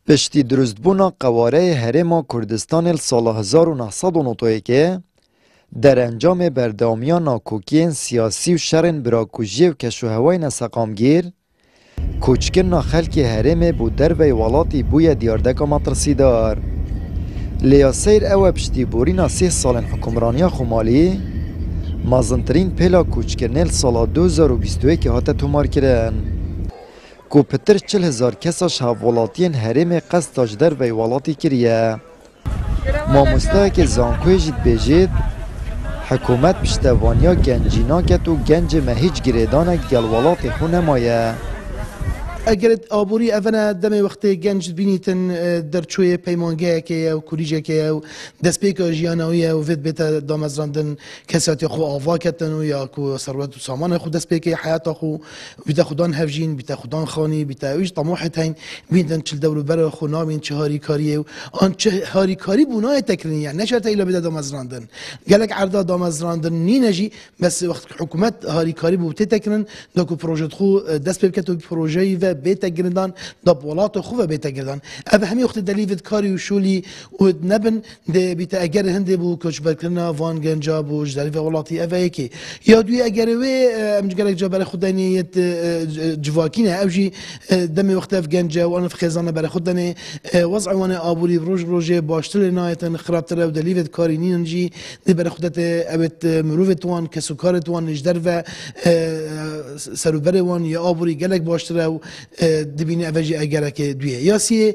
پشتی درستبونا قواره هرما کردستان سال 1990 که در انجام بردامیان ناکوکین سیاسی و شرن براکوژی و کشوهوای نسقامگیر کوچکن خلک هرم بو در و والاتی بوی دیاردک مطرسیدار لیا سیر او پشتی بورینا 3 سال حکمرانی خمالی مازنترین پیلا کوچکنل سال 2021 که هاته تومار کرن کو پتر 40,000 کساش هاولاتین هرم قصد تاجدر و والاتی کریه ماموستا که زانکوی جید بیجید حکومت پشتوانیا گنجینا کت و گنج مهیج گریدانک گلوالات خونه مایه اگر آبوری اونا دم وقت گنج بینیتن در چوی پیمانگه که و کوریجه که و دست پیک جیانویه و وید بیت دامزراندن کساتی خو آوا کتن و یا کو ثروت و سامان خو دست پیک حیات خو بیت خودان هفجین بیت خودان خانی بیت ویش طموحت هین بیندن چل دور بر خو نامین چهاری کاریه و آن چهاری کاری بنای تکرینی یعنی نشرت ایلا بیت دامزراندن گلک عرضه دامزراندن نی نجی بس وقت حکومت هاری کاری بوده تکرین دکو پروژه خو دست پیک تو پروژه و بیت گردان دب ولات خوبه بیت گردان اب همی وقت دلیفت کاری و شولی و نبن ده بیت اگر هنده بو کش بکرنا وان گنجا بو دلیف ولاتی اوه یکی یا دوی اگر وی امجگرک جا خودانیت جواکینه اوجی دم وقت اف گنجا و انف خزانه برای خودانه وضع وانه آبوری روژه باشتر نایتن خرابتر و دلیفت کاری نینجی ده برای خودت ابت مروفت وان کسوکارت وان نجدر و سروبر وان یا آبوری گلک باشتر و دبینی اوجی اگر که دویه یا سی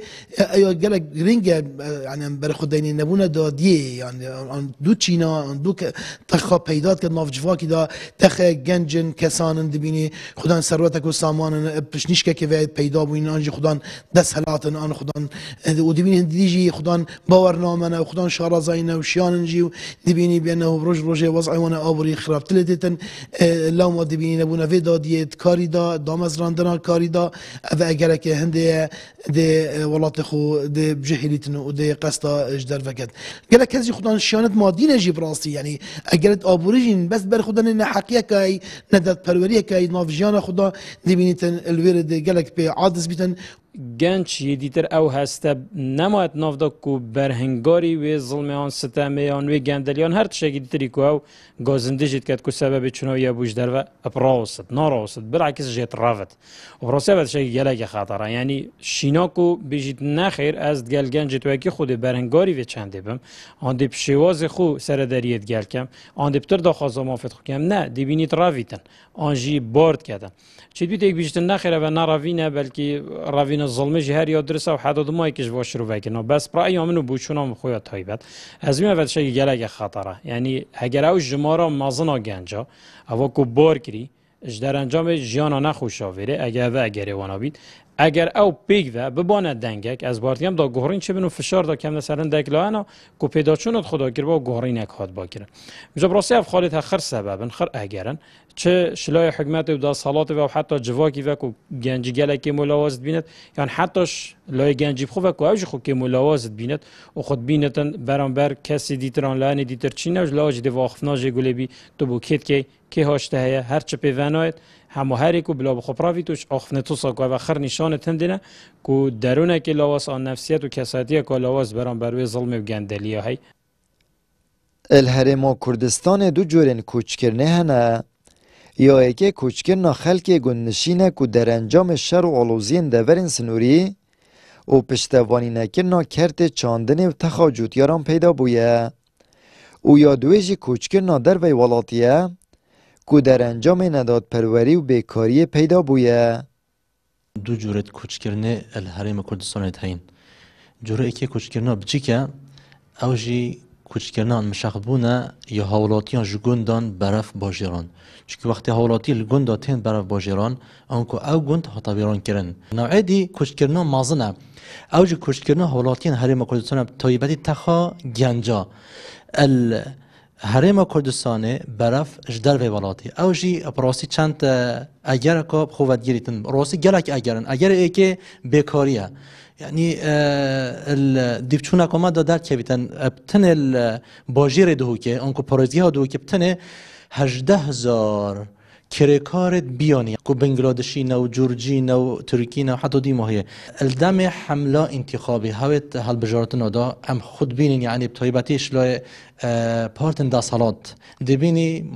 یا گلک رنگ یعنی برای خودانی نبونه دادیه یعنی دو چینا دو تخا پیدات که ناف جواکی دا تخ گنجن کسان دبینی خودان ثروتک و سامان پشنیش که پیدا بوین آنجی خودان دست هلاتن آن خودان و دبینی دیجی خودان باورنامه و خودان شارزاین و شیانجی و دبینی بینه و روز وضع وانه آبوری خرابت لدیتن لام دبینی نبونه وی دادیه کاری دا دامزراندنا کاری دا و اگر که هنده ده ولات خو ده بجهلیتن و ده قصدا اجدر وکد گله کسی خودان شیانت مادی نجیب راستی یعنی اگر آبوریجین بس بر خودان نحقیه که نداد پروریه که ناف جیان خدا دبینیتن الورد گلک به عادز بیتن گنج یدیتر او هسته نماید نافدا کو برهنگاری و ظلمیان ستمیان و گندلیان هر تشکی دیتری کو او گازنده جد کد کو سبب چنوی ابوش در و اپراوست ناراوست بالعکس جت رافت و براسه شکی گلک خطره یعنی شینا کو بجید نخیر از گل گنج تو کی خود برهنگاری و چنده بم آن دی پشواز خو سر دریت گل کم آن دی بتر داخل مافت خو کم نه دی بینیت راویتن آنجی بارد کردن چه بیت یک بیشتر نخیره و نراوینه بلکه راوین الظلم جهر یا درسه و حداد ما یکیش واش رو وکنه بس برای آمنو بوچونام خویت تایبت از می اول شی گلگ خطره یعنی اگر او جمارا مازنا گنجا او کو بار کری اجدر انجام جیانا نخوشاوره اگر و اگر وانا بید اگر او پیگ و ببانه دنگک از بارتیم دا گهرین چه بنو فشار دا کم نسرن دکلانا کو پیدا چونت خدا گر با گهرین یک هات باکره میشه براسه اف خالد خر سببن خر اگرن چه شلای حکمت و دا صلات و حتی جواکی و کو گنجی گله که ملاوازت بیند یعنی حتیش لای گنجی خو و کو اوج خو که ملاوازت بیند و خود بینتن برانبر کسی دیتران لان دیتر چینه لاج دی واقفناج گلبی تو بو کیت که هاشته هر چه پیونایت همه هر کو بلا بخوپراوی توش آخفنه تو ساکو و خر نشانه تندینه کو درونه که لواس آن نفسیت و کساتیه که لواس برانبر و ظلم و گندلیه های الهرم کردستان دو جورن کوچکرنه هنه یا اگه کوچکرنا خلک گندشینه که در انجام شر و علوزین دورن سنوری و پشتوانی نکرنا کرت چاندن و تخاجوتیاران پیدا بویه او یا دویجی کوچکرنا در وی ولاتیه که در انجام نداد پروری و بیکاری پیدا بویه دو جورت کوچکرنه الهرم کردستان هین جوره که کوچکرنا بچیکه اوجی کوچکرنا مشخبونه یا حولاتیان جگوندان برف باجران چون وقتی حولاتی الگوند تین برف باجران آنکو او گوند هاتابیران کرن نوعی دی کوچکرنا مازنه اوجی کوچکرنا حولاتیان هرم کردستان تایبتی تخا گنجا هرم کردستان برف جدر و ولاتی اوجی پراسی چند اگر که خوبت گیریتن راسی گلک اگرن اگر ای که بیکاریه یعنی دیوچونا کما دادر که بیتن بتن باجیر دهو که آنکو پارازی ها دهو که بتن 18,000 كريكارت بيوني كو بنغلاديشي نو جورجي نو تركي نو حتى دي ما هي الدم حملة انتخابي هاوت هالبجارتنا دا ام خود بينين يعني بطيبتيش لا بارتن دا صالات دبيني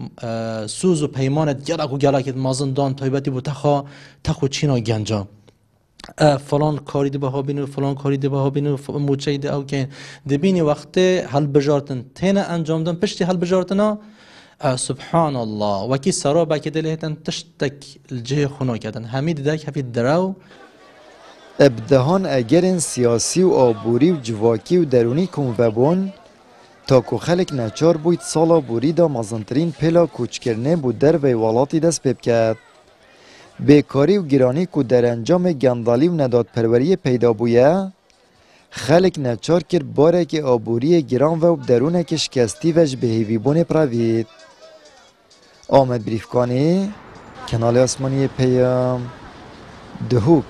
سوز و پیمان جلق و جلق مازن دان طيبتي بو تخو چينا گنجا فلان کاری دی بها بینو فلان کاری دی بها بینو موچه دی او که دبینی وقت هل بجارتن تینا انجام دن پشتی هل بجارتنا سبحان الله وکی سرا باکی دلیتن تشتک الجه خنا کردن همید دک هفید دراو ابدهان اگرین سیاسی و آبوری و جواکی و درونی کن وبون تا که خلق نچار بوید سالا بوری دا مزنترین پلا کوچکرنه بود در ویوالاتی دست پیب کرد. بیکاری و گرانی که در انجام گندالی و نداد پروری پیدا بویه خلق نچار کرد باره که آبوری گران و درونه که شکستی وش به هیویبون پروید. آمد بریفکانی کانال آسمانی پیام دهوک